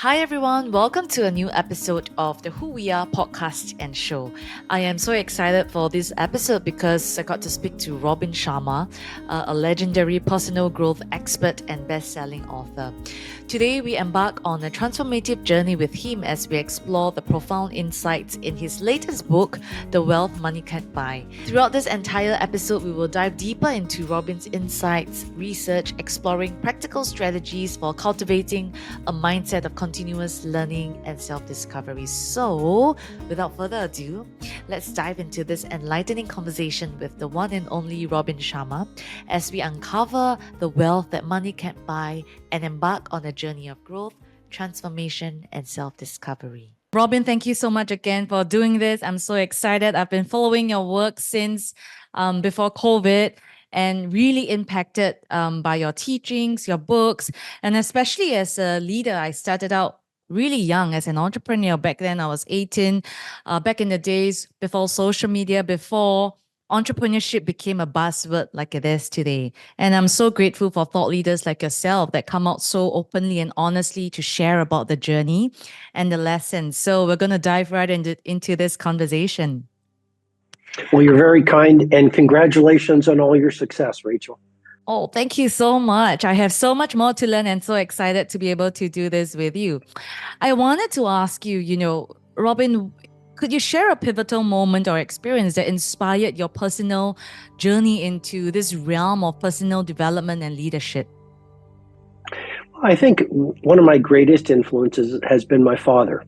Hi everyone, welcome to a new episode of the Who We Are podcast and show. I am so excited for this episode because I got to speak to Robin Sharma, a legendary personal growth expert and best-selling author. Today we embark on a transformative journey with him as we explore the profound insights in his latest book, The Wealth Money Can't Buy. Throughout this entire episode, we will dive deeper into Robin's insights, research, exploring practical strategies for cultivating a mindset of continuous learning and self-discovery. So, without further ado, let's dive into this enlightening conversation with the one and only Robin Sharma as we uncover the wealth that money can't buy and embark on a journey of growth, transformation, and self-discovery. Robin, thank you so much again for doing this. I'm so excited. I've been following your work since before COVID and really impacted by your teachings, your books, and especially as a leader. I started out really young as an entrepreneur. Back then, I was 18. Back in the days before social media, before entrepreneurship became a buzzword like it is today. And I'm so grateful for thought leaders like yourself that come out so openly and honestly to share about the journey and the lessons. So we're going to dive right into this conversation. Well, you're very kind, and congratulations on all your success, Rachel. Oh, thank you so much. I have so much more to learn and so excited to be able to do this with you. I wanted to ask you, Robin, could you share a pivotal moment or experience that inspired your personal journey into this realm of personal development and leadership? I think one of my greatest influences has been my father.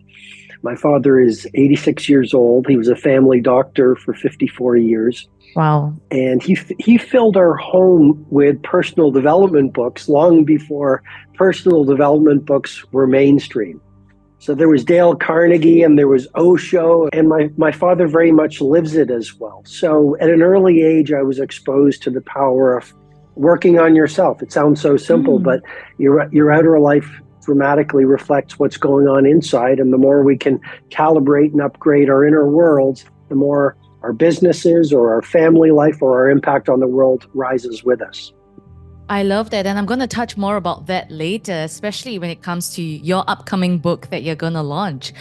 My father is 86 years old. He was a family doctor for 54 years. Wow. And he filled our home with personal development books long before personal development books were mainstream. So there was Dale Carnegie and there was Osho, and my father very much lives it as well. So at an early age, I was exposed to the power of working on yourself. It sounds so simple, but your outer life dramatically reflects what's going on inside. And the more we can calibrate and upgrade our inner worlds, the more our businesses or our family life or our impact on the world rises with us. I love that. And I'm going to touch more about that later, especially when it comes to your upcoming book that you're going to launch.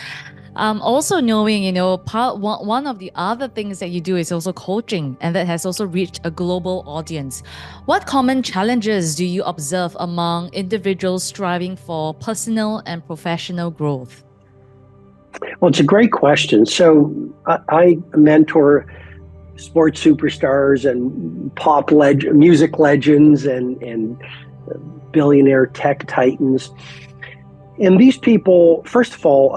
Also knowing, one of the other things that you do is also coaching, and that has also reached a global audience. What common challenges do you observe among individuals striving for personal and professional growth? Well, it's a great question. So I mentor sports superstars and music legends and billionaire tech titans. And these people, first of all,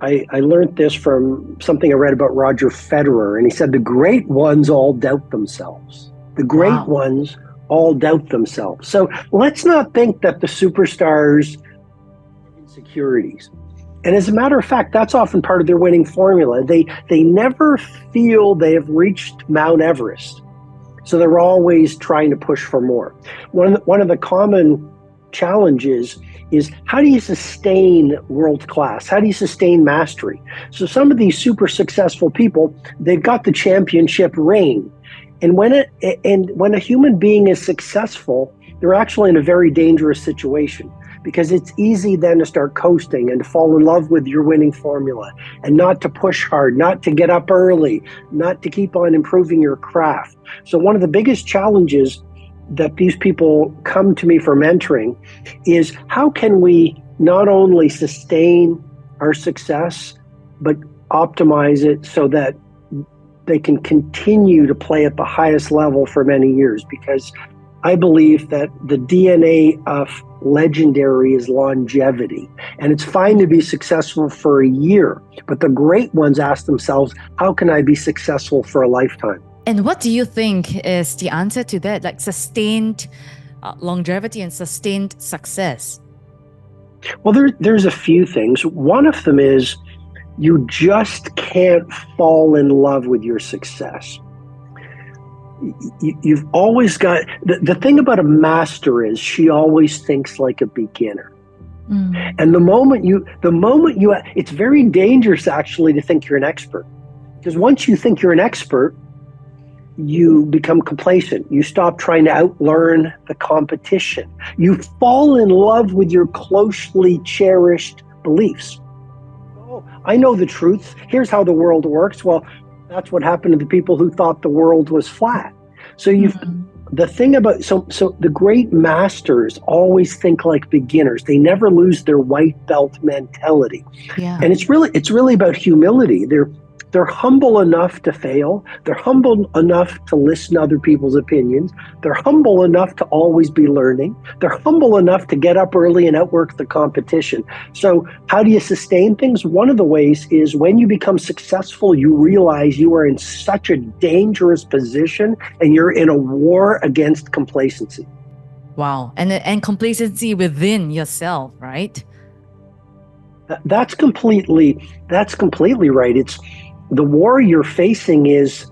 I learned this from something I read about Roger Federer, and he said the great ones all doubt themselves. The great ones all doubt themselves. So let's not think that the superstars have insecurities. And as a matter of fact, that's often part of their winning formula. They never feel they have reached Mount Everest. So they're always trying to push for more. One of the common challenges is, how do you sustain world class? How do you sustain mastery? So some of these super successful people, they've got the championship ring. And when a human being is successful, they're actually in a very dangerous situation, because it's easy then to start coasting and to fall in love with your winning formula and not to push hard, not to get up early, not to keep on improving your craft. So one of the biggest challenges that these people come to me for mentoring is, how can we not only sustain our success, but optimize it so that they can continue to play at the highest level for many years? Because I believe that the DNA of legendary is longevity. And it's fine to be successful for a year, but the great ones ask themselves, how can I be successful for a lifetime? And what do you think is the answer to that, like sustained longevity and sustained success? Well, there's a few things. One of them is, you just can't fall in love with your success. You've always got, the thing about a master is, she always thinks like a beginner. And the moment you, it's very dangerous actually to think you're an expert, because once you think you're an expert, you become complacent. You stop trying to outlearn the competition. You fall in love with your closely cherished beliefs. Oh, I know the truth. Here's how the world works. Well, that's what happened to the people who thought the world was flat. So the thing about so the great masters always think like beginners. They never lose their white belt mentality. Yeah. And it's really about humility. They're humble enough to fail. They're humble enough to listen to other people's opinions. They're humble enough to always be learning. They're humble enough to get up early and outwork the competition. So how do you sustain things? One of the ways is when you become successful, you realize you are in such a dangerous position and you're in a war against complacency. Wow. And complacency within yourself, right? That's completely right. It's the war you're facing is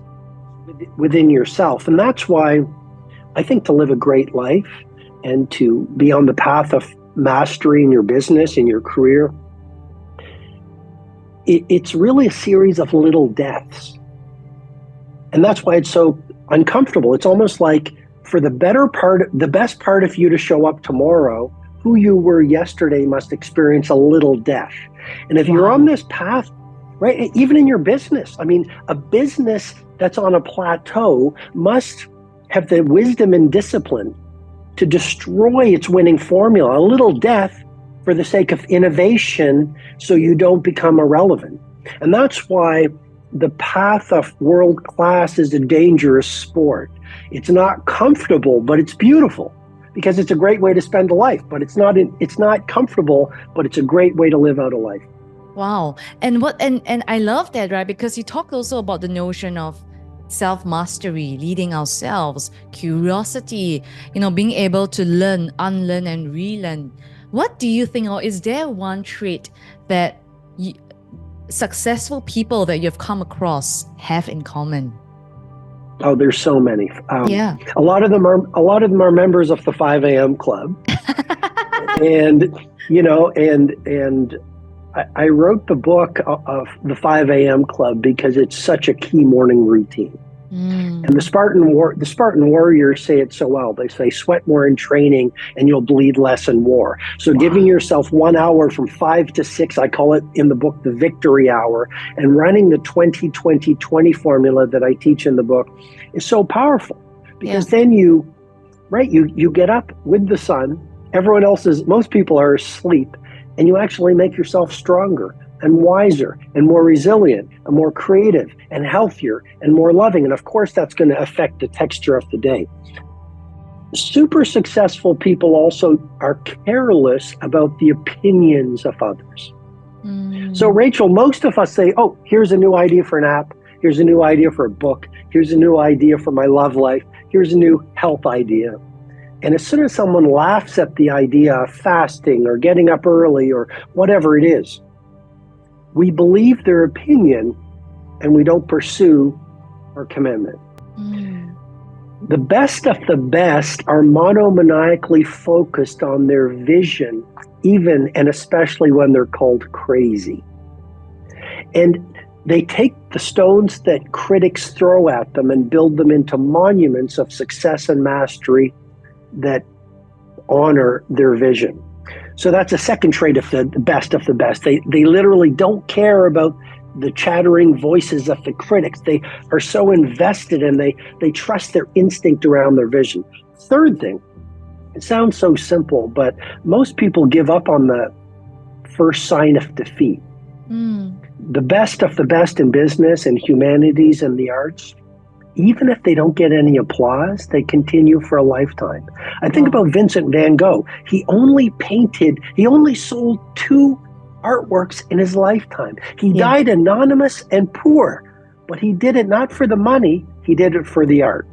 within yourself. And that's why I think to live a great life and to be on the path of mastery in your business, in your career, it's really a series of little deaths. And that's why it's so uncomfortable. It's almost like for the best part of you to show up tomorrow, who you were yesterday must experience a little death. And if you're on this path, right, even in your business, I mean, a business that's on a plateau must have the wisdom and discipline to destroy its winning formula, a little death for the sake of innovation so you don't become irrelevant. And that's why the path of world class is a dangerous sport. It's not comfortable, but it's beautiful because it's a great way to spend a life, but it's not comfortable, but it's a great way to live out a life. Wow. And I love that, right? Because you talk also about the notion of self-mastery, leading ourselves, curiosity, being able to learn, unlearn, and relearn. What do you think, or is there one trait that successful people that you've come across have in common? Oh, there's so many. Yeah. A lot of them are members of the 5 a.m. club. and I wrote the book of the 5 a.m. club because it's such a key morning routine. And the Spartan warriors say it so well. They say, sweat more in training and you'll bleed less in war. So giving yourself 1 hour from 5 to 6, I call it in the book the victory hour, and running the 20-20-20 formula that I teach in the book is so powerful. Because then you get up with the sun. Most people are asleep, and you actually make yourself stronger and wiser and more resilient and more creative and healthier and more loving. And of course, that's going to affect the texture of the day. Super successful people also are careless about the opinions of others. So Rachel, most of us say, oh, here's a new idea for an app. Here's a new idea for a book. Here's a new idea for my love life. Here's a new health idea. And as soon as someone laughs at the idea of fasting or getting up early or whatever it is, we believe their opinion and we don't pursue our commitment. The best of the best are monomaniacally focused on their vision, even and especially when they're called crazy. And they take the stones that critics throw at them and build them into monuments of success and mastery that honor their vision. So that's a second trait of the best of the best. They literally don't care about the chattering voices of the critics. They are so invested and they trust their instinct around their vision. Third thing, it sounds so simple, but most people give up on the first sign of defeat. The best of the best in business and humanities and the arts, even if they don't get any applause, they continue for a lifetime. I think about Vincent van Gogh. He only sold 2 artworks in his lifetime. He died anonymous and poor, but he did it not for the money, he did it for the art.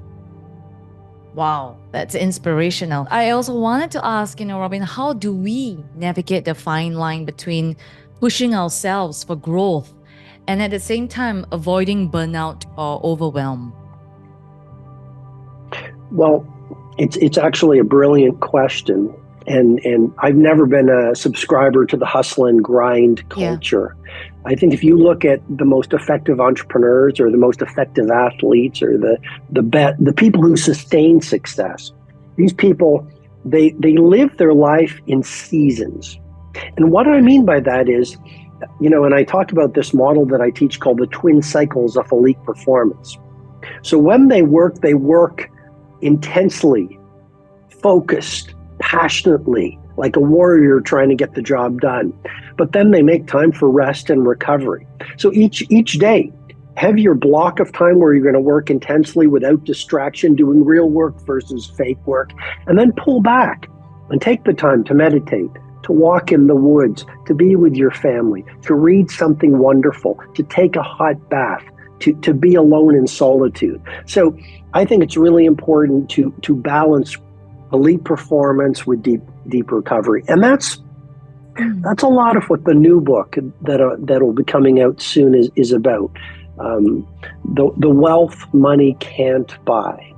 Wow, that's inspirational. I also wanted to ask, Robin, how do we navigate the fine line between pushing ourselves for growth and at the same time avoiding burnout or overwhelm? Well, it's actually a brilliant question. And I've never been a subscriber to the hustle and grind culture. I think if you look at the most effective entrepreneurs or the most effective athletes or the people who sustain success, these people, they live their life in seasons. And what I mean by that is, and I talked about this model that I teach called the twin cycles of elite performance. So when they work intensely, focused, passionately, like a warrior trying to get the job done. But then they make time for rest and recovery. So each day, have your block of time where you're going to work intensely without distraction, doing real work versus fake work, and then pull back and take the time to meditate, to walk in the woods, to be with your family, to read something wonderful, to take a hot bath, to be alone in solitude. So I think it's really important to balance elite performance with deep recovery. And that's a lot of what the new book that'll be coming out soon is about. The wealth money can't buy.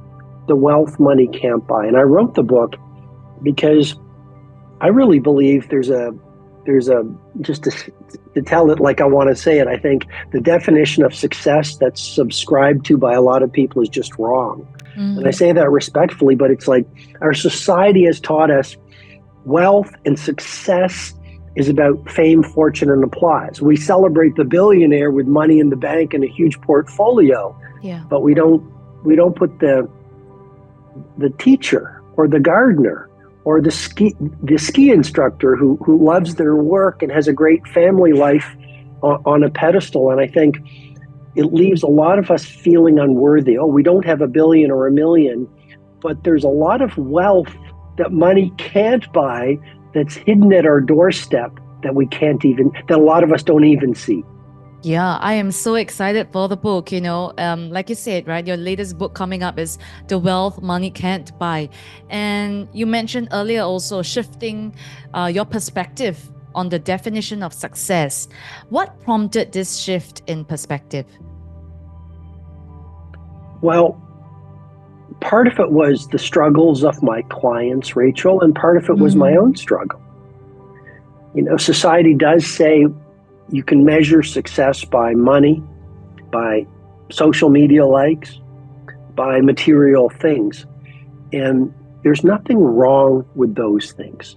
The wealth money can't buy. And I wrote the book because I really believe there's a just to tell it like I want to say it, I think the definition of success that's subscribed to by a lot of people is just wrong. And I say that respectfully, but it's like our society has taught us wealth and success is about fame, fortune, and applause. We celebrate the billionaire with money in the bank and a huge portfolio, but we don't put the teacher or the gardener or the ski instructor who loves their work and has a great family life on a pedestal. And I think it leaves a lot of us feeling unworthy. Oh, we don't have $1 billion or $1 million, but there's a lot of wealth that money can't buy that's hidden at our doorstep that that a lot of us don't even see. Yeah, I am so excited for the book. Like you said, right, your latest book coming up is The Wealth Money Can't Buy. And you mentioned earlier also shifting your perspective on the definition of success. What prompted this shift in perspective? Well, part of it was the struggles of my clients, Rachel, and part of it was my own struggle. Society does say you can measure success by money, by social media likes, by material things. And there's nothing wrong with those things.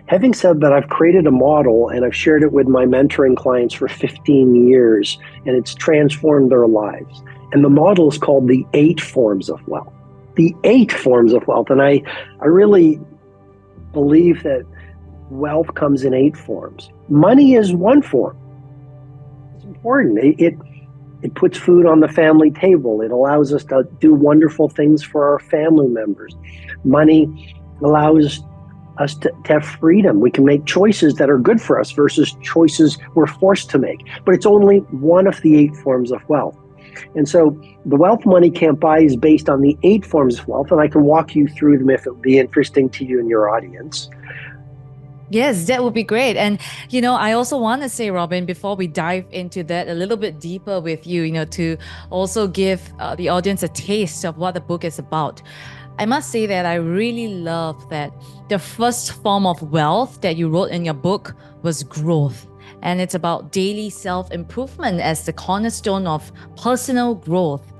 Having said that, I've created a model and I've shared it with my mentoring clients for 15 years, and it's transformed their lives. And the model is called the 8 forms of wealth. The 8 forms of wealth. And I really believe that wealth comes in 8 forms. Money is one form. It's important. It puts food on the family table. It allows us to do wonderful things for our family members. Money allows us to have freedom. We can make choices that are good for us versus choices we're forced to make. But it's only one of the 8 forms of wealth. And so the wealth money can't buy is based on the 8 forms of wealth, and I can walk you through them if it would be interesting to you and your audience. Yes, that would be great. And, I also want to say, Robin, before we dive into that a little bit deeper with you, to also give the audience a taste of what the book is about. I must say that I really love that the first form of wealth that you wrote in your book was growth. And it's about daily self-improvement as the cornerstone of personal growth.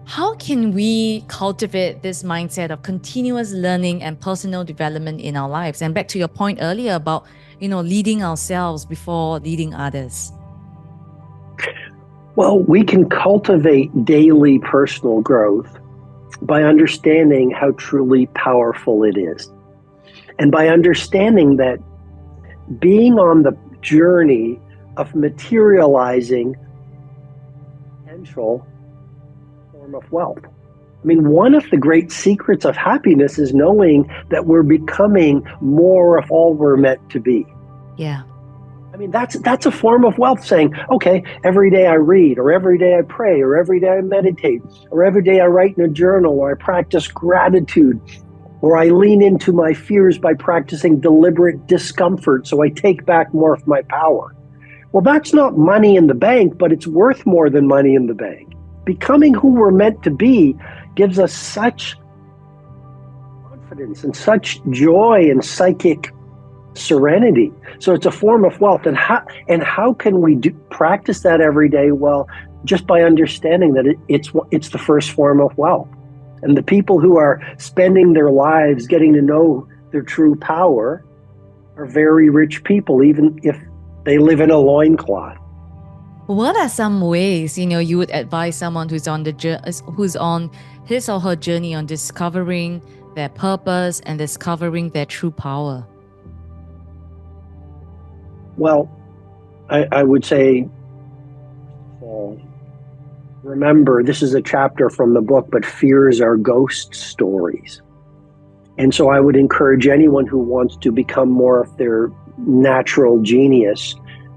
How can we cultivate this mindset of continuous learning and personal development in our lives? And back to your point earlier about, leading ourselves before leading others. Well, we can cultivate daily personal growth by understanding how truly powerful it is. And by understanding that being on the journey of materializing potential form of wealth. I mean, one of the great secrets of happiness is knowing that we're becoming more of all we're meant to be. Yeah. I mean, that's a form of wealth, saying, okay, every day I read, or every day I pray, or every day I meditate, or every day I write in a journal, or I practice gratitude, or I lean into my fears by practicing deliberate discomfort so I take back more of my power. Well, that's not money in the bank, but it's worth more than money in the bank. Becoming who we're meant to be gives us such confidence and such joy and psychic serenity. So it's a form of wealth. And how can we practice that every day? Well, just by understanding that it's the first form of wealth. And the people who are spending their lives getting to know their true power are very rich people, even if they live in a loincloth. What are some ways, you would advise someone who's on his or her journey on discovering their purpose and discovering their true power? Well, I would say, remember, this is a chapter from the book, but fears are ghost stories. And so I would encourage anyone who wants to become more of their natural genius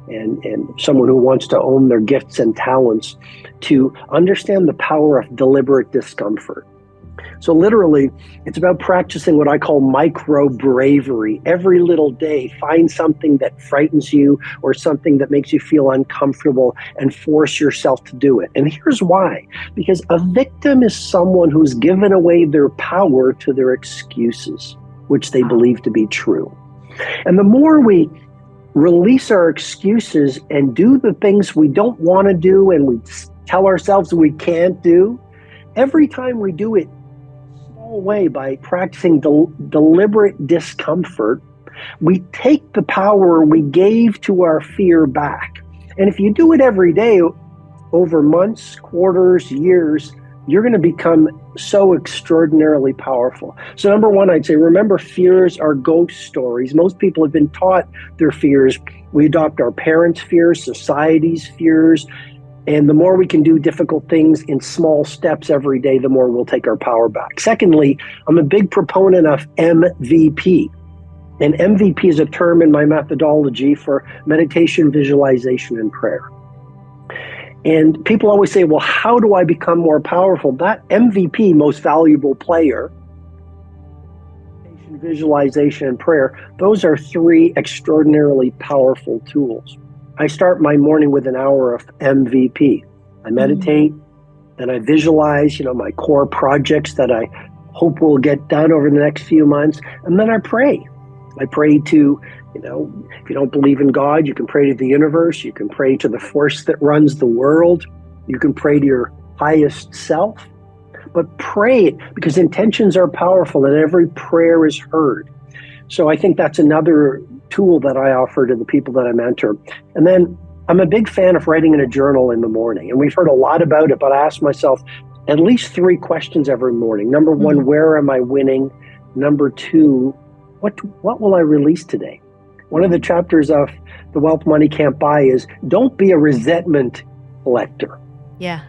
and someone who wants to own their gifts and talents to understand the power of deliberate discomfort. So literally, it's about practicing what I call micro bravery. Every little day, find something that frightens you or something that makes you feel uncomfortable and force yourself to do it. And here's why. Because a victim is someone who's given away their power to their excuses, which they believe to be true. And the more we release our excuses and do the things we don't want to do and we tell ourselves we can't do, every time we do it way by practicing deliberate discomfort, we take the power we gave to our fear back. And if you do it every day over months, quarters, years, you're going to become so extraordinarily powerful. So number one, I'd say, remember, fears are ghost stories. Most people have been taught their fears. We adopt our parents' fears, society's fears. And the more we can do difficult things in small steps every day, the more we'll take our power back. Secondly, I'm a big proponent of MVP. And MVP is a term in my methodology for meditation, visualization, and prayer. And people always say, well, how do I become more powerful? That MVP, most valuable player, meditation, visualization, and prayer, those are three extraordinarily powerful tools. I start my morning with an hour of MVP. I meditate and I visualize, my core projects that I hope will get done over the next few months. And then I pray. I pray to, if you don't believe in God, you can pray to the universe. You can pray to the force that runs the world. You can pray to your highest self. But pray it, because intentions are powerful and every prayer is heard. So I think that's another tool that I offer to the people that I mentor. And then I'm a big fan of writing in a journal in the morning. And we've heard a lot about it, but I ask myself at least 3 questions every morning. Number one, where am I winning? Number 2, what will I release today? One of the chapters of The Wealth Money Can't Buy is don't be a resentment collector. Yeah.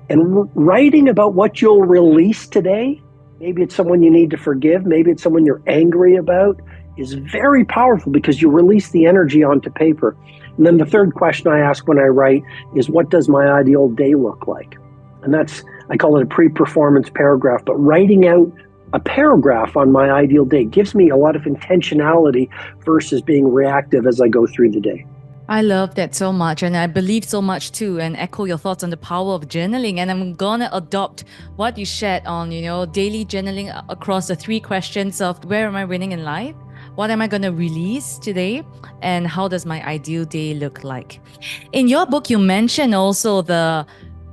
And writing about what you'll release today, maybe it's someone you need to forgive, maybe it's someone you're angry about, is very powerful because you release the energy onto paper. And then the third question I ask when I write is, what does my ideal day look like? And I call it a pre-performance paragraph, but writing out a paragraph on my ideal day gives me a lot of intentionality versus being reactive as I go through the day. I love that so much, and I believe so much too, and echo your thoughts on the power of journaling. And I'm gonna adopt what you shared on, daily journaling across the 3 questions of where am I winning in life? What am I going to release today? And how does my ideal day look like? In your book, you mentioned also the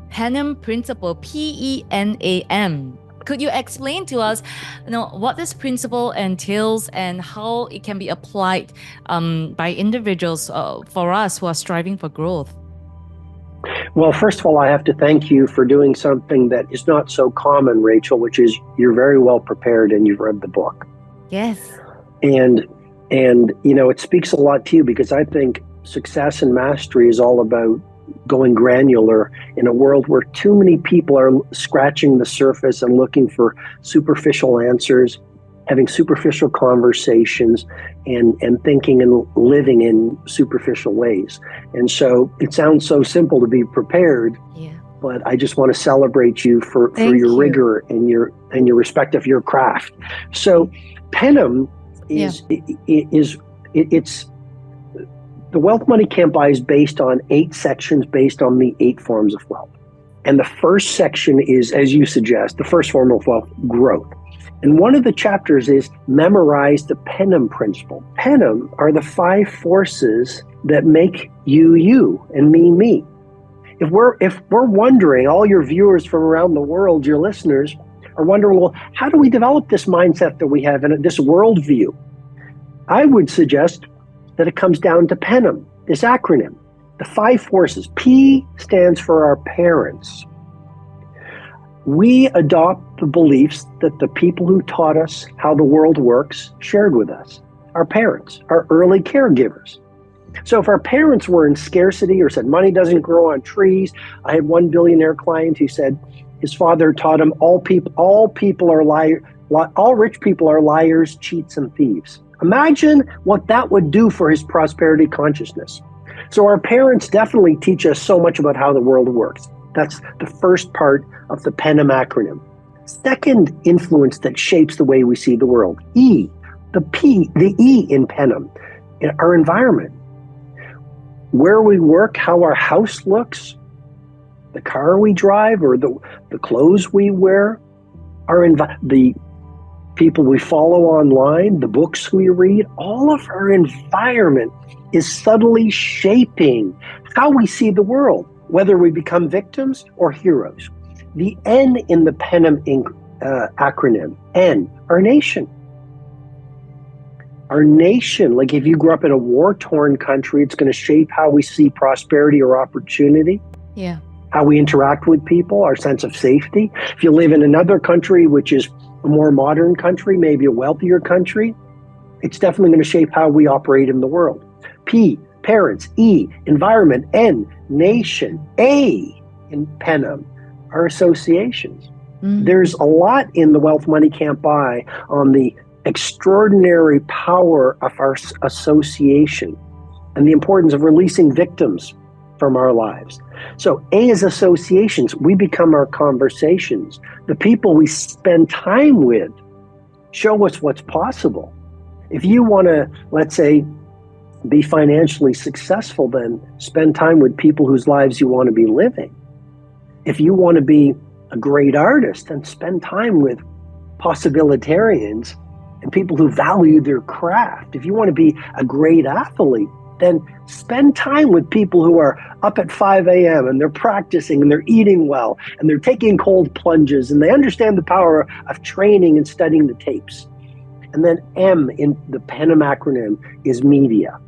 PENAM principle, PENAM. Could you explain to us, what this principle entails and how it can be applied by individuals for us who are striving for growth? Well, first of all, I have to thank you for doing something that is not so common, Rachel, which is you're very well prepared and you've read the book. Yes. And it speaks a lot to you, because I think success and mastery is all about going granular in a world where too many people are scratching the surface and looking for superficial answers, having superficial conversations, and thinking and living in superficial ways. And so it sounds so simple to be prepared. Yeah. But I just want to celebrate you for your rigor and your respect of your craft. So PENAM it's The Wealth Money Can't Buy is based on 8 sections based on the 8 forms of wealth. And the first section is, as you suggest, the first form of wealth, growth. And one of the chapters is memorize the PENAM principle. PENAM are the 5 forces that make you, you, and me. If we're wondering, all your viewers from around the world, your listeners, are wondering, well, how do we develop this mindset that we have and this worldview? I would suggest that it comes down to PENAM, this acronym, the 5 forces. P stands for our parents. We adopt the beliefs that the people who taught us how the world works shared with us, our parents, our early caregivers. So if our parents were in scarcity or said money doesn't grow on trees, I had one billionaire client who said his father taught him all rich people are liars, cheats, and thieves. Imagine what that would do for his prosperity consciousness. So our parents definitely teach us so much about how the world works. That's the first part of the PENAM acronym. Second influence that shapes the way we see the world, E, the E in PENAM, our environment. Where we work, how our house looks, the car we drive, or the clothes we wear, the people we follow online, the books we read, all of our environment is subtly shaping how we see the world, whether we become victims or heroes. The N in the PENAM acronym, N, our nation. Our nation, like if you grew up in a war-torn country, it's going to shape how we see prosperity or opportunity. Yeah. How we interact with people, our sense of safety. If you live in another country, which is a more modern country, maybe a wealthier country, it's definitely going to shape how we operate in the world. P, parents. E, environment. N, nation. A, in PENAM, our associations. There's a lot in The Wealth Money Can't Buy on the extraordinary power of our association and the importance of releasing victims from our lives. So A is associations. We become our conversations. The people we spend time with show us what's possible. If you want to, let's say, be financially successful, then spend time with people whose lives you want to be living. If you want to be a great artist, then spend time with possibilitarians and people who value their craft. If you want to be a great athlete, then spend time with people who are up at 5 a.m. and they're practicing and they're eating well and they're taking cold plunges and they understand the power of training and studying the tapes. And then M in the PENAM acronym is media.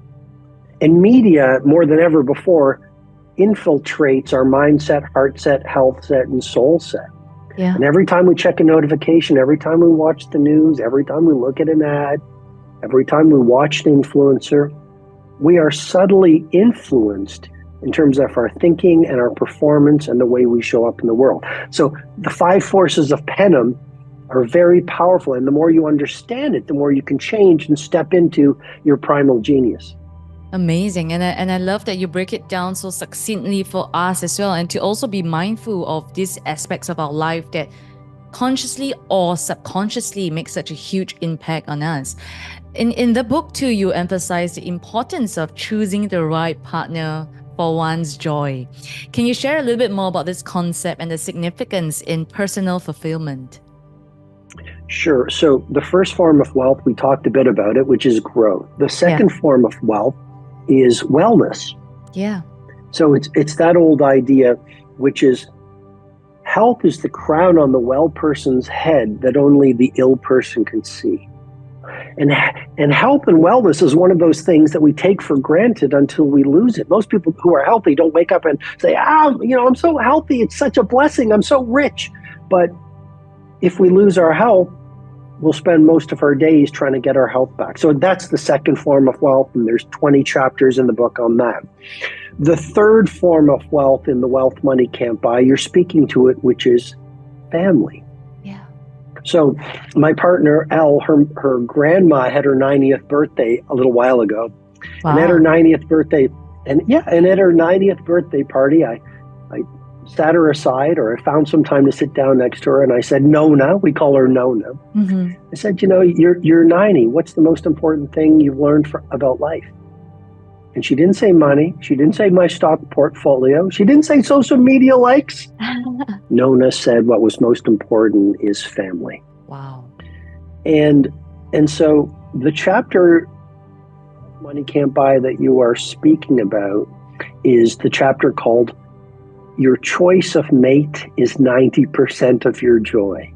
And media, more than ever before, infiltrates our mindset, heart set, health set, and soul set. Yeah. And every time we check a notification, every time we watch the news, every time we look at an ad, every time we watch an influencer, we are subtly influenced in terms of our thinking and our performance and the way we show up in the world. So the 5 forces of PENAM are very powerful. And the more you understand it, the more you can change and step into your primal genius. Amazing. And I love that you break it down so succinctly for us as well, and to also be mindful of these aspects of our life that consciously or subconsciously make such a huge impact on us. In the book too, you emphasize the importance of choosing the right partner for one's joy. Can you share a little bit more about this concept and the significance in personal fulfillment? Sure. So the first form of wealth, we talked a bit about it, which is growth. The second form of wealth is wellness. Yeah. So it's that old idea, which is health is the crown on the well person's head that only the ill person can see. And health and wellness is one of those things that we take for granted until we lose it. Most people who are healthy don't wake up and say, I'm so healthy. It's such a blessing. I'm so rich. But if we lose our health, we'll spend most of our days trying to get our health back. So that's the second form of wealth, and there's 20 chapters in the book on that. The third form of wealth in The Wealth Money Can't Buy, you're speaking to it, which is family. Yeah. So my partner, Elle, her grandma had her 90th birthday a little while ago. Wow. And at her 90th birthday, and at her 90th birthday party, I sat her aside, or I found some time to sit down next to her, and I said, Nona, we call her Nona. Mm-hmm. I said, you're 90. What's the most important thing you've learned about life? And she didn't say money. She didn't say my stock portfolio. She didn't say social media likes. Nona said what was most important is family. Wow. And so the chapter Money Can't Buy that you are speaking about is the chapter called Your Choice of Mate is 90% of Your Joy.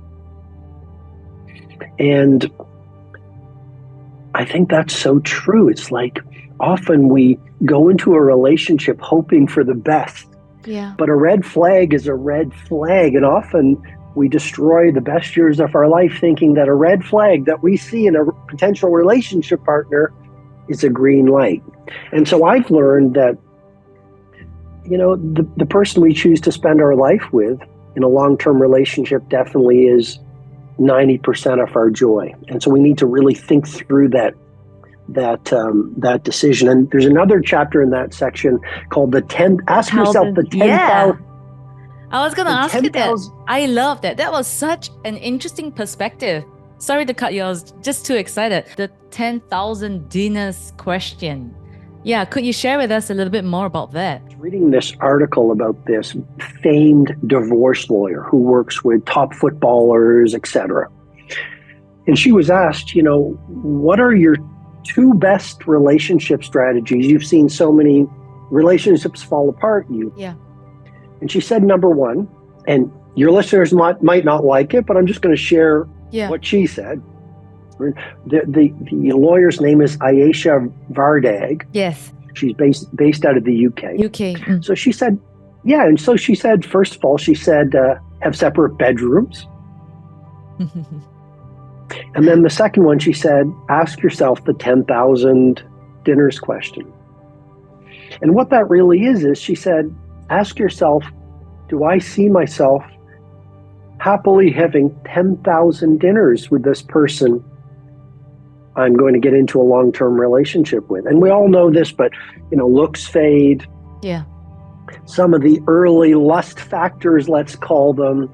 And I think that's so true. It's like often we go into a relationship hoping for the best. Yeah. But a red flag is a red flag. And often we destroy the best years of our life thinking that a red flag that we see in a potential relationship partner is a green light. And so I've learned that, you know, the person we choose to spend our life with in a long-term relationship definitely is 90% of our joy. And so we need to really think through that decision. And there's another chapter in that section called ask yourself the 10,000. Yeah. I was going to ask 10, you that. 000. I love that. That was such an interesting perspective. Sorry to cut you. I was just too excited. The 10,000 dinners question. Yeah. Could you share with us a little bit more about that? Reading this article about this famed divorce lawyer who works with top footballers, etc. And she was asked, you know, what are your 2 best relationship strategies? You've seen so many relationships fall apart. Yeah. And she said, number 1, and your listeners might not like it, but I'm just going to share what she said. The lawyer's name is Ayesha Vardag. Yes. She's based out of the UK. UK. So she said, yeah. And so she said, first of all, she said, have separate bedrooms. And then the second one, she said, ask yourself the 10,000 dinners question. And what that really is she said, ask yourself, do I see myself happily having 10,000 dinners with this person I'm going to get into a long-term relationship with? And we all know this, but, you know, looks fade. Yeah. Some of the early lust factors, let's call them,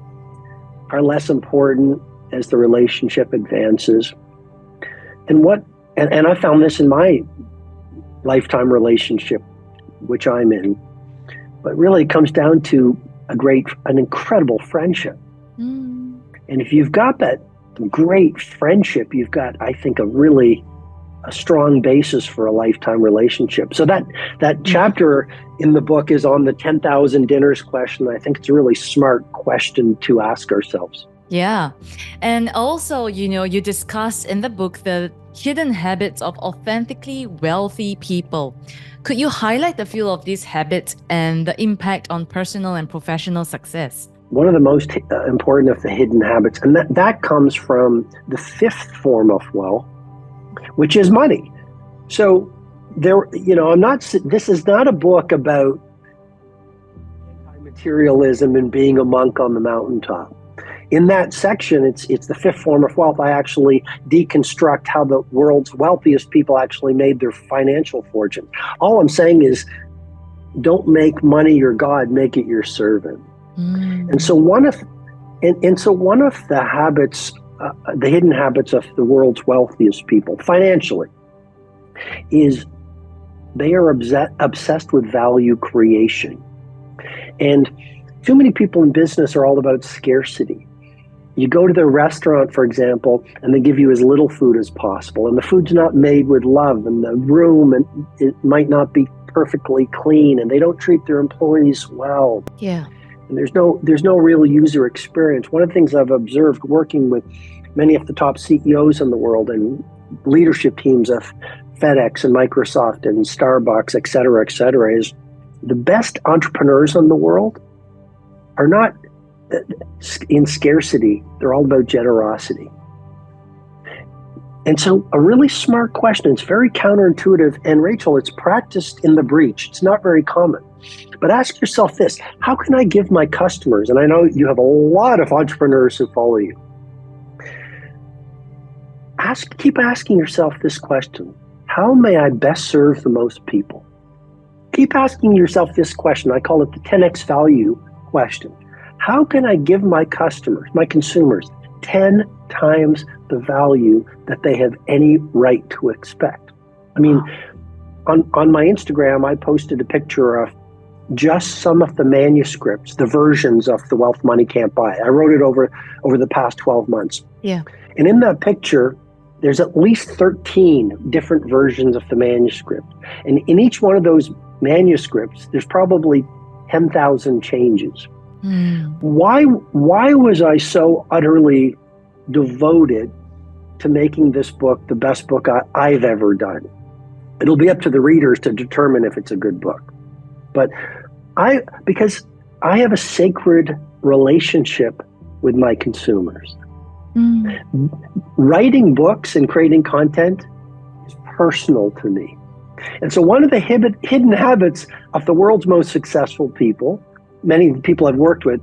are less important as the relationship advances. And I found this in my lifetime relationship, which I'm in, but really it comes down to an incredible friendship. Mm. And if you've got that great friendship, you've got, I think, a strong basis for a lifetime relationship. So that chapter in the book is on the 10,000 dinners question. I think it's a really smart question to ask ourselves. Yeah. And also, you know, you discuss in the book the hidden habits of authentically wealthy people. Could you highlight a few of these habits and the impact on personal and professional success? One of the most important of the hidden habits, and that comes from the 5th form of wealth, which is money. So this is not a book about materialism and being a monk on the mountaintop. In that section, it's the 5th form of wealth. I actually deconstruct how the world's wealthiest people actually made their financial fortune. All I'm saying is, don't make money your God, make it your servant. Mm. And so one of the habits, the hidden habits of the world's wealthiest people financially, is they are obsessed with value creation. And too many people in business are all about scarcity. You go to their restaurant, for example, and they give you as little food as possible. And the food's not made with love, and the room, and it might not be perfectly clean, and they don't treat their employees well. Yeah. And there's no real user experience. One of the things I've observed working with many of the top CEOs in the world and leadership teams of FedEx and Microsoft and Starbucks, et cetera, is the best entrepreneurs in the world are not in scarcity. They're all about generosity. And so a really smart question, it's very counterintuitive. And Rachel, it's practiced in the breach. It's not very common. But ask yourself this, how can I give my customers, and I know you have a lot of entrepreneurs who follow you, keep asking yourself this question, how may I best serve the most people? Keep asking yourself this question. I call it the 10x value question. How can I give my customers, my consumers, 10 times the value that they have any right to expect? I mean, on my Instagram, I posted a picture of just some of the manuscripts, the versions of The Wealth Money Can't Buy. I wrote it over the past 12 months. Yeah. And in that picture, there's at least 13 different versions of the manuscript. And in each one of those manuscripts, there's probably 10,000 changes. Why was I so utterly devoted to making this book the best book I've ever done? It'll be up to the readers to determine if it's a good book. But because I have a sacred relationship with my consumers. Writing books and creating content is personal to me. And so one of the hidden habits of the world's most successful people, many of the people I've worked with,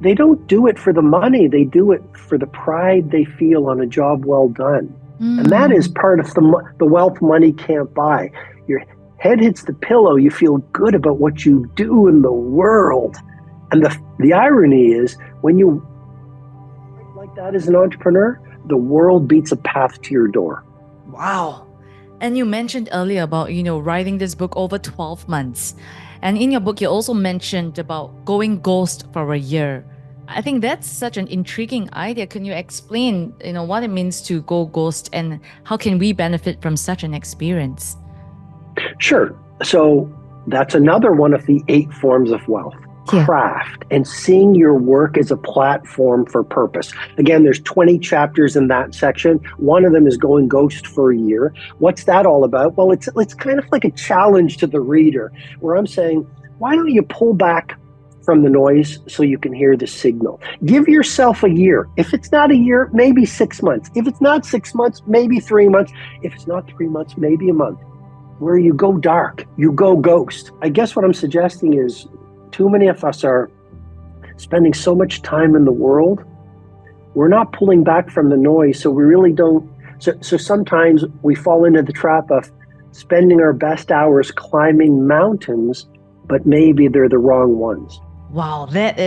they don't do it for the money. They do it for the pride they feel on a job well done. And that is part of the wealth money can't buy. Your head hits the pillow. You feel good about what you do in the world. And the irony is, when you like that as an entrepreneur, the world beats a path to your door. Wow. And you mentioned earlier about, writing this book over 12 months. And in your book, you also mentioned about going ghost for a year. I think that's such an intriguing idea. Can you explain, what it means to go ghost and how can we benefit from such an experience? Sure. So that's another one of the 8 forms of wealth. Yeah. Craft and seeing your work as a platform for purpose. Again, there's 20 chapters in that section. One of them is going ghost for a year. What's that all about? Well, it's kind of like a challenge to the reader, where I'm saying, why don't you pull back from the noise so you can hear the signal? Give yourself a year. If it's not a year, maybe 6 months. If it's not 6 months, maybe 3 months. If it's not 3 months, maybe a month, where you go dark, you go ghost. I guess what I'm suggesting is, too many of us are spending so much time in the world, we're not pulling back from the noise, so we really don't. So sometimes we fall into the trap of spending our best hours climbing mountains, but maybe they're the wrong ones. Wow, that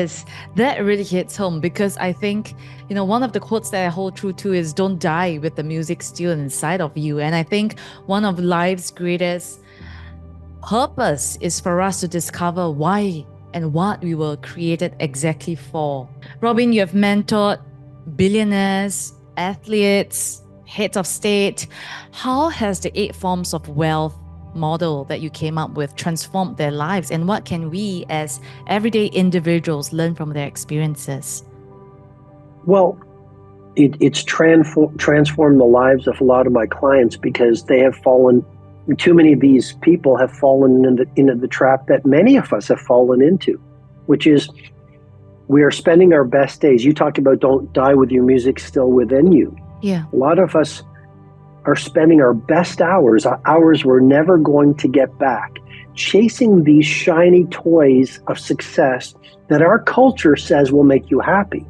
really hits home, because I think, one of the quotes that I hold true to is, don't die with the music still inside of you. And I think one of life's greatest purpose is for us to discover why and what we were created exactly for. Robin, you have mentored billionaires, athletes, heads of state. How has the 8 forms of wealth model that you came up with transformed their lives, and what can we as everyday individuals learn from their experiences? Well, it's transformed the lives of a lot of my clients, because they have fallen. Too many of these people have fallen into the trap that many of us have fallen into, which is, we are spending our best days. You talked about don't die with your music still within you. Yeah. A lot of us are spending our best hours we're never going to get back, chasing these shiny toys of success that our culture says will make you happy.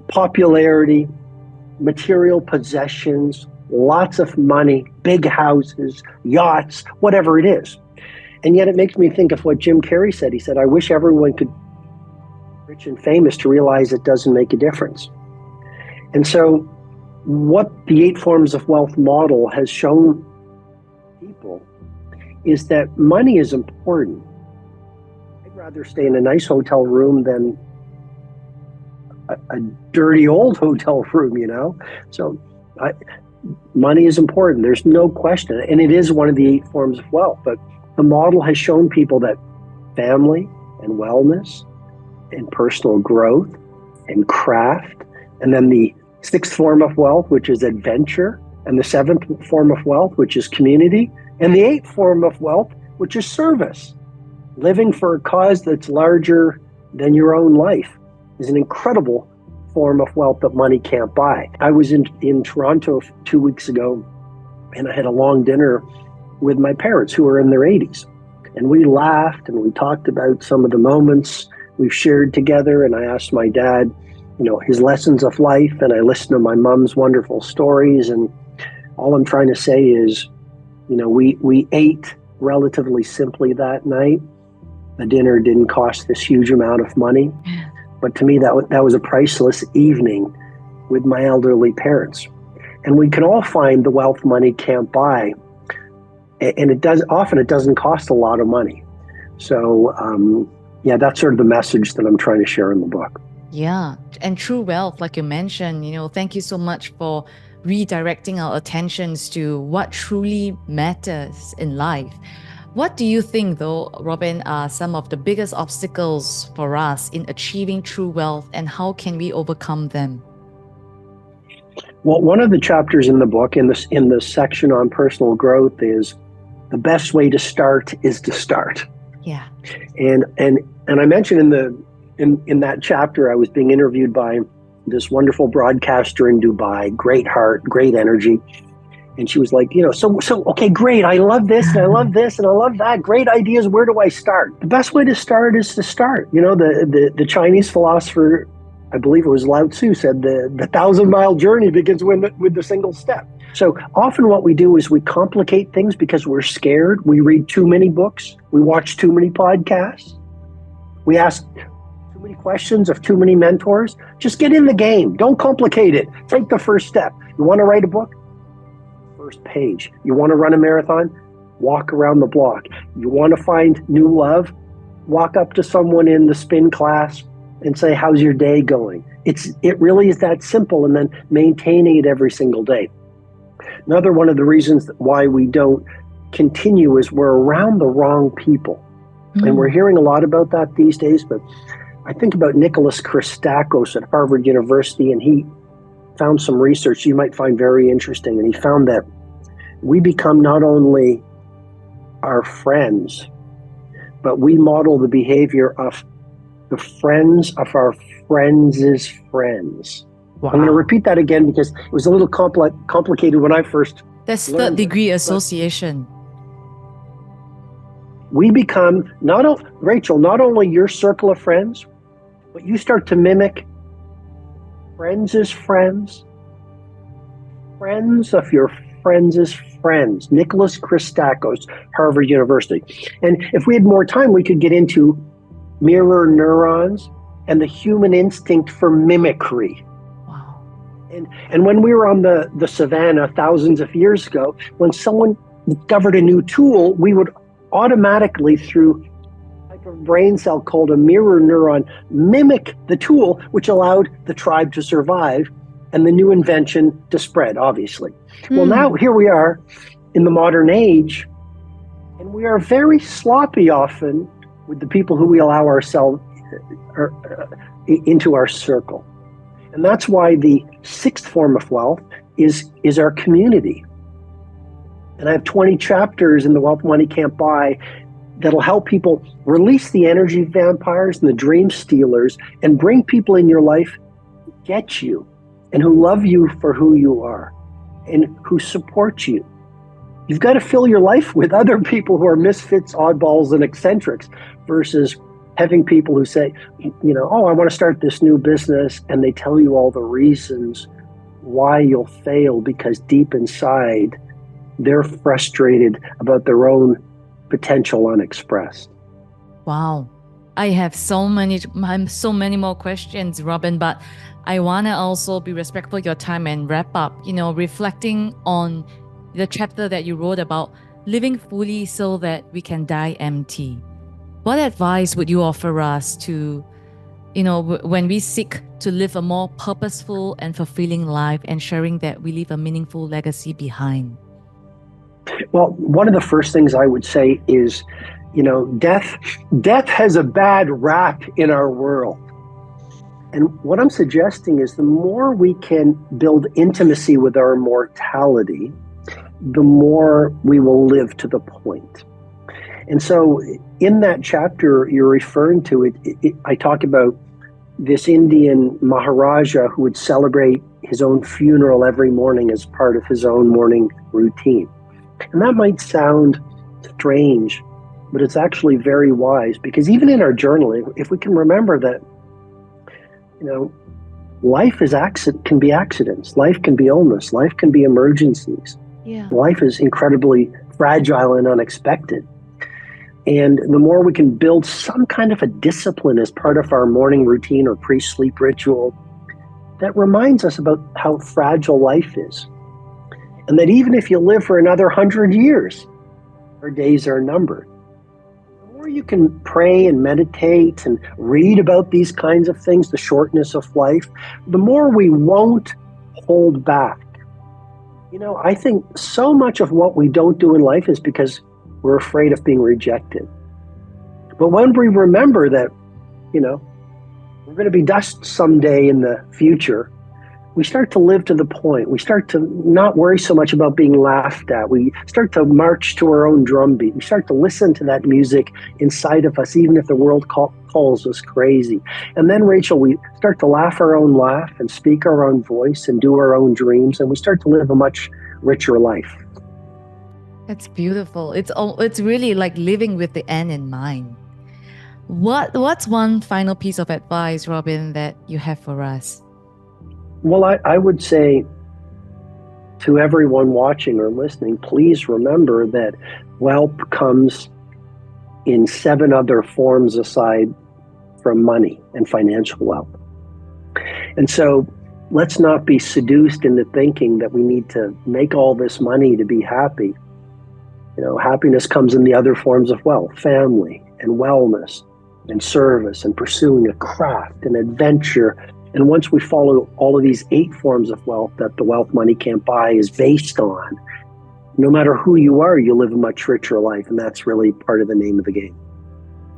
Popularity, material possessions, lots of money, big houses, yachts, whatever it is. And yet it makes me think of what Jim Carrey said. He said, I wish everyone could be rich and famous to realize it doesn't make a difference. And so what the 8 forms of wealth model has shown people is that money is important. I'd rather stay in a nice hotel room than a dirty old hotel room, So money is important. There's no question. And it is one of the 8 forms of wealth. But the model has shown people that family and wellness and personal growth and craft, and then the 6th form of wealth, which is adventure, and the 7th form of wealth, which is community, and the 8th form of wealth, which is service. Living for a cause that's larger than your own life is an incredible form of wealth that money can't buy. I was in Toronto 2 weeks ago, and I had a long dinner with my parents, who are in their 80s. And we laughed and we talked about some of the moments we've shared together. And I asked my dad, his lessons of life, and I listened to my mom's wonderful stories. And all I'm trying to say is, we ate relatively simply that night. The dinner didn't cost this huge amount of money. But to me, that was a priceless evening with my elderly parents. And we can all find the wealth money can't buy. And it doesn't cost a lot of money. So, that's sort of the message that I'm trying to share in the book. Yeah. And true wealth, like you mentioned, thank you so much for redirecting our attentions to what truly matters in life. What do you think, though, Robin, are some of the biggest obstacles for us in achieving true wealth, and how can we overcome them? Well, one of the chapters in the book, in the section on personal growth, is the best way to start is to start. Yeah. And I mentioned in that chapter, I was being interviewed by this wonderful broadcaster in Dubai, great heart, great energy. And she was like, so okay, great. I love this and I love this and I love that. Great ideas. Where do I start? The best way to start is to start. The Chinese philosopher, I believe it was Lao Tzu, said the 1,000-mile journey begins with the single step. So often what we do is we complicate things because we're scared. We read too many books. We watch too many podcasts. We ask too many questions of too many mentors. Just get in the game. Don't complicate it. Take the first step. You want to write a book? First page. You want to run a marathon? Walk around the block. You want to find new love? Walk up to someone in the spin class and say, how's your day going? It really is that simple, and then maintaining it every single day. Another one of the reasons why we don't continue is we're around the wrong people. And we're hearing a lot about that these days, but I think about Nicholas Christakis at Harvard University, and he found some research you might find very interesting. And he found that we become not only our friends, but we model the behavior of the friends of our friends' friends. Wow. I'm going to repeat that again because it was a little complicated when I first That's third degree association. We become, Rachel, not only your circle of friends, but you start to mimic friends' friends, friends of your friends' friends. Nicholas Christakis, Harvard University. And if we had more time, we could get into mirror neurons and the human instinct for mimicry. Wow. And when we were on the savannah thousands of years ago, when someone discovered a new tool, we would automatically, through a type of brain cell called a mirror neuron, mimic the tool, which allowed the tribe to survive and the new invention to spread, obviously. Well, now here we are in the modern age, and we are very sloppy often with the people who we allow ourselves into our circle. And that's why the sixth form of wealth is our community. And I have 20 chapters in The Wealth Money Can't Buy that'll help people release the energy vampires and the dream stealers and bring people in your life who get you and who love you for who you are and who support you. You've got to fill your life with other people who are misfits, oddballs, and eccentrics versus having people who say, oh, I want to start this new business, and they tell you all the reasons why you'll fail because deep inside, they're frustrated about their own potential unexpressed. Wow. I have so many more questions, Robin, but I want to also be respectful of your time and wrap up, reflecting on the chapter that you wrote about living fully so that we can die empty. What advice would you offer us to, when we seek to live a more purposeful and fulfilling life, ensuring that we leave a meaningful legacy behind? Well, one of the first things I would say is, death has a bad rap in our world. And what I'm suggesting is the more we can build intimacy with our mortality, the more we will live to the point. And so in that chapter you're referring to, I talk about this Indian Maharaja who would celebrate his own funeral every morning as part of his own morning routine. And that might sound strange, but it's actually very wise, because even in our journaling, if we can remember that, life can be accidents, life can be illness, life can be emergencies. Yeah. Life is incredibly fragile and unexpected. And the more we can build some kind of a discipline as part of our morning routine or pre-sleep ritual, that reminds us about how fragile life is. And that even if you live for another 100 years, our days are numbered. The more you can pray and meditate and read about these kinds of things, the shortness of life, the more we won't hold back. I think so much of what we don't do in life is because we're afraid of being rejected. But when we remember that, we're going to be dust someday in the future, we start to live to the point. We start to not worry so much about being laughed at. We start to march to our own drumbeat. We start to listen to that music inside of us, even if the world calls us crazy. And then, Rachel, we start to laugh our own laugh and speak our own voice and do our own dreams. And we start to live a much richer life. That's beautiful. It's really like living with the end in mind. What's one final piece of advice, Robin, that you have for us? Well, I would say to everyone watching or listening, please remember that wealth comes in 7 other forms aside from money and financial wealth. And so let's not be seduced into thinking that we need to make all this money to be happy. Happiness comes in the other forms of wealth, family and wellness and service and pursuing a craft and adventure. And once we follow all of these 8 forms of wealth that the wealth money can't buy is based on, no matter who you are, you live a much richer life. And that's really part of the name of the game.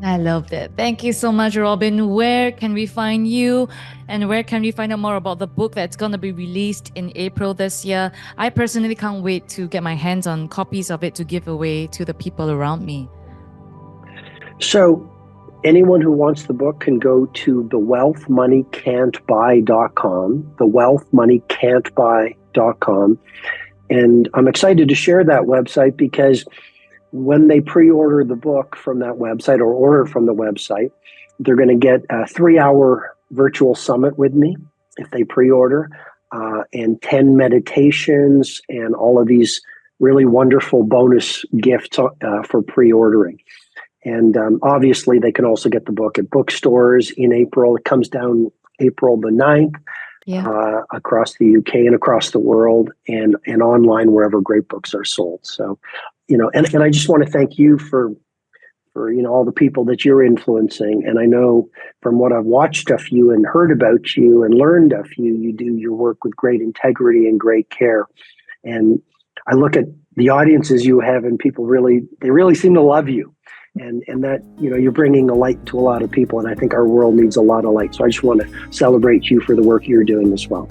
I love that. Thank you so much, Robin. Where can we find you, and where can we find out more about the book that's going to be released in April this year? I personally can't wait to get my hands on copies of it to give away to the people around me. So anyone who wants the book can go to thewealthmoneycan'tbuy.com, thewealthmoneycan'tbuy.com. And I'm excited to share that website because when they pre-order the book from that website or order from the website, they're going to get a 3-hour virtual summit with me if they pre-order, and 10 meditations and all of these really wonderful bonus gifts for pre-ordering. And obviously, they can also get the book at bookstores in April. It comes down April the 9th across the UK and across the world, and online wherever great books are sold. So, and I just want to thank you for all the people that you're influencing. And I know from what I've watched of you and heard about you and learned of you, you do your work with great integrity and great care. And I look at the audiences you have, and people really seem to love you. And that, you're bringing a light to a lot of people. And I think our world needs a lot of light. So I just want to celebrate you for the work you're doing as well.